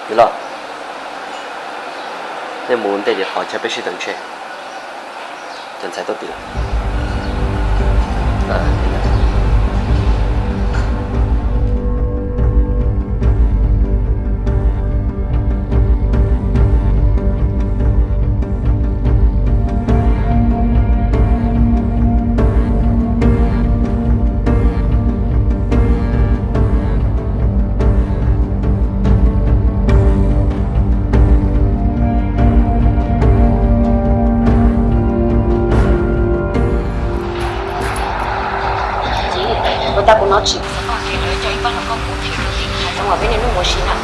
được rồi nên muốn để họ cho bé sĩ等去等才到底了啊ta cũng nói chuyện con thì nói cho anh là con cũng thiếu gì xong rồi bên này nó mua xin à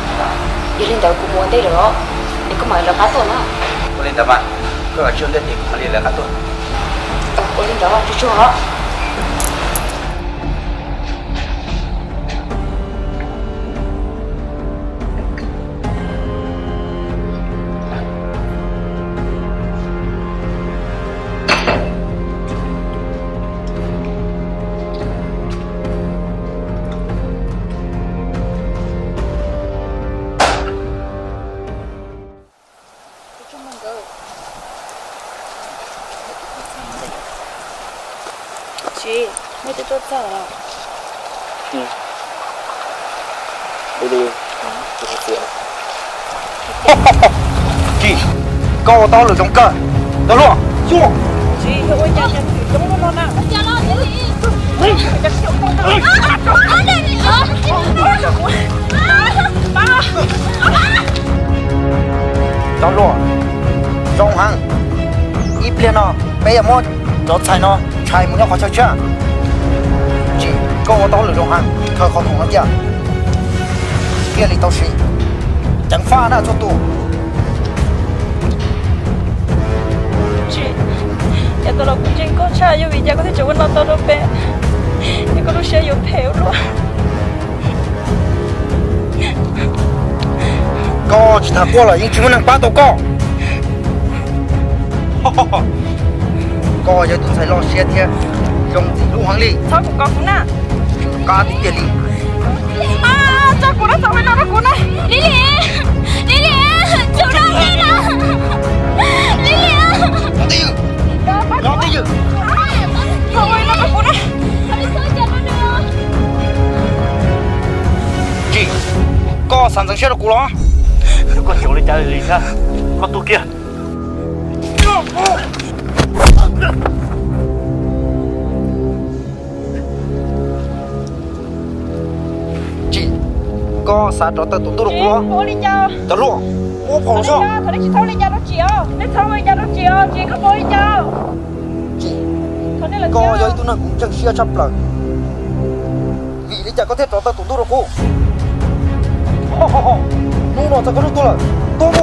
đi lên đầu cũng muốn đây rồi để có mời là cá tuần á cô lên tầm à cứ ở trường đây thì mà liền là cá tuần cô lên đó chú chú họ chị mấy đứa tốt sao rồi đi đi chị cô to lửa trong cờ đó luôn xuống chị ơi cha cha chúng nó nào cha nó đi đó luôn trong hàng ít liền nó bây giờ mua nó xài nó xài muốn nó khó chơi chưa chị cô to lửa trong hàng thở khó thủng lắm chưa kia里都是chẳng pha nào cho tụ chị nhà tôi là cũng trên có cha yêu vì cha có thể chịu nó tôi đâu bé nhưng có lúc sẽ yêu theo luôn cô chỉ thả qua là những chuyện năng ba tổ cô cô giờ tôi phải lo xe thế dùng gì luôn hoàng ly sao cũng có cũng nè cá tí tiền đi à cha cũng nó sao vậy nó cũng này Lý Lý chủ động đi nào Lý nó đi sao vậy nó cũng này chị cô sẵn sàng xe được cú đó con chỗ lên chơi gì ra con tu kia chị có sao đó tao tụi tôi được cú bố đi cho tao luôn bố phò sao thôi đấy chị thâu lên cho nó chịu đấy thâu lên cho nó chịu chị có bố đi cho chị thôi nên là cô giờ tôi nó cũng chẳng xe chấp lần vì lý do có thể đó tao tụi tôi được cú nung nó tao có được tôi là tôi mua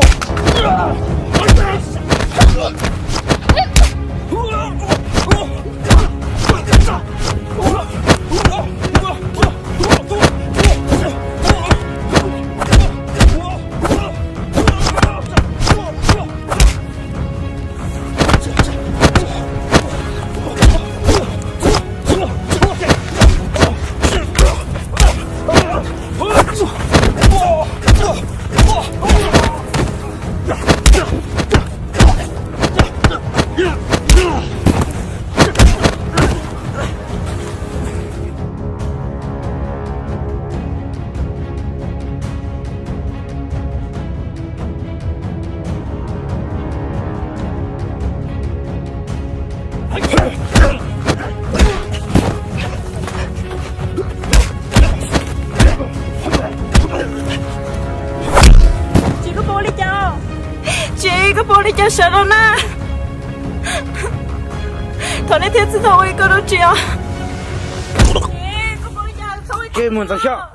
cho sợ đâu na thôi nên thiên sư thôi cơ đâu chị ạ cái muốn sao sao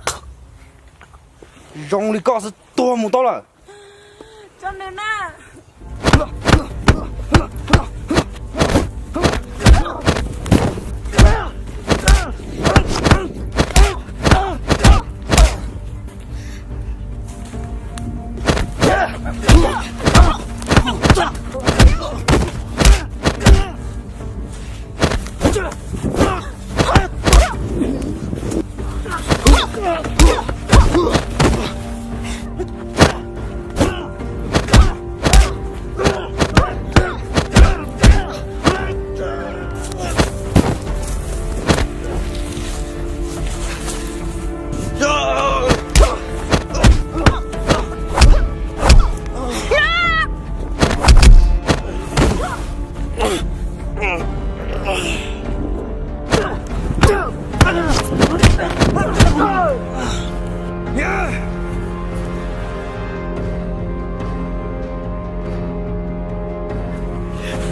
rong đi có sự tua một to là cho nên na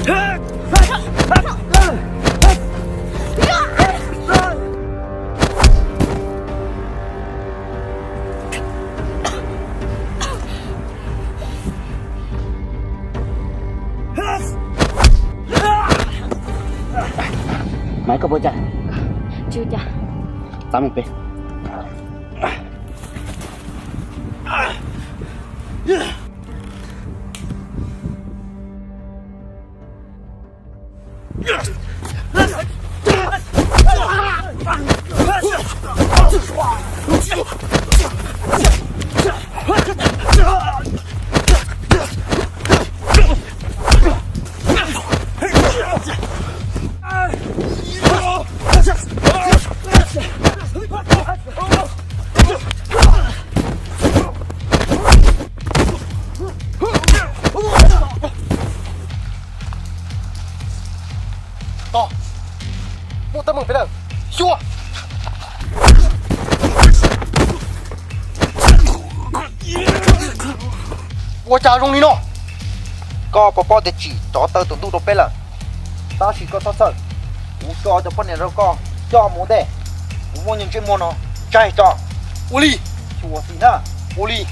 Mày có bố cha? Chưa cha. Tao mình về. To Bộ tâm mừng phải đâu Xua Ủa chào rung đi nó Có bỏ để chỉ cho tớ tụi tụi bê là Tao chỉ có sợ Ủa cho cho bọn này đâu có Cho muốn để Ủa muốn những chuyện muốn nó Chạy cho Ủa đi Xua gì nè Ủa đi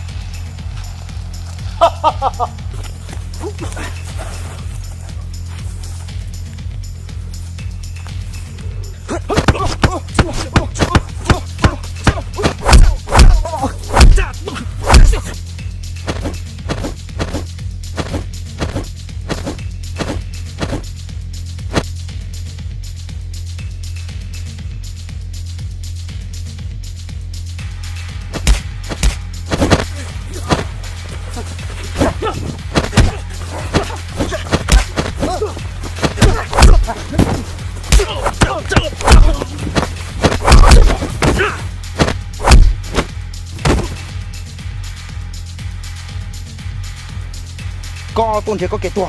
Có tôn thế có cái tua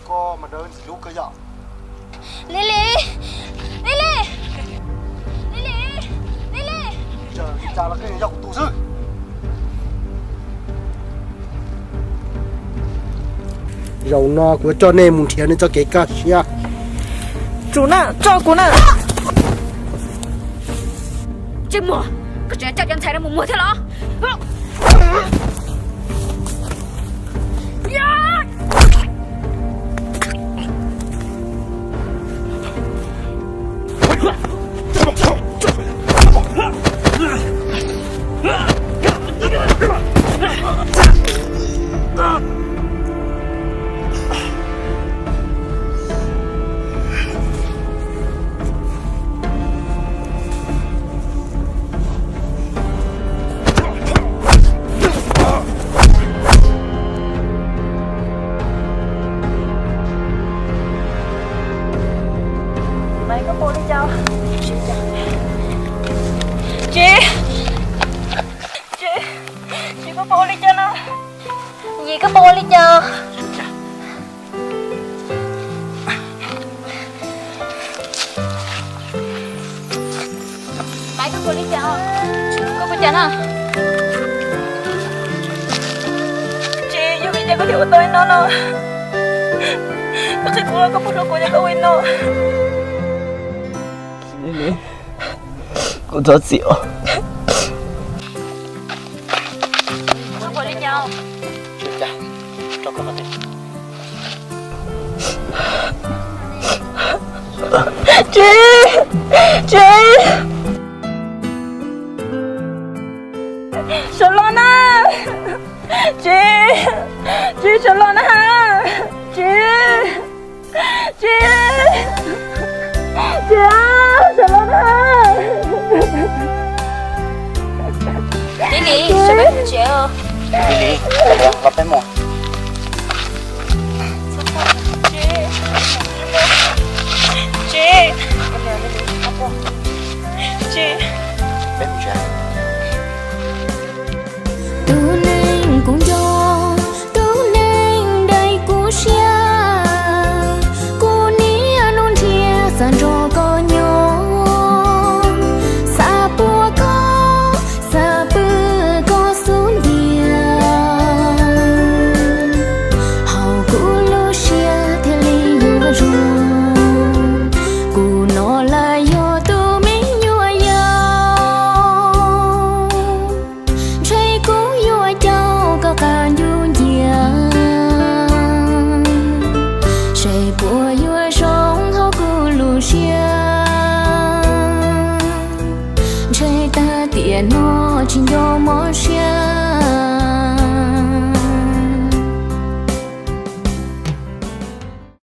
Có mà đơn gì lúc cơ dọ Lily Lily Lily Lily Chờ chào là cái dọc tù sư Rau no của cho nên muốn thiệt nên cho cái cá xia. Chủ nè cho của nè Chị mùa Có chuyện chắc em thấy là mùa thế đó Mày có bố đi cháu Chị có bố đi cho nó Gì có bố đi cho Mày có bố đi cho Có bố cho nó Chị giúp chị có hiểu tôi nó Kasi kung ako po ko niya gawin no. Lily Cô rất xỉu Không có đi nhau. Dạ Cho con vào đây Chị Solana Chị Solana Chị Solana Lily, sao bé chị ơi Lily, đây vào bên một Chị Bên một chuyện Tu nên cũng cho tu nên đây cũng xia cô ní anh thia san cho có nhau sa bùa có xuống địa của yêu sống hao cứ lù xia trời ta tiền nó chỉ do mò xia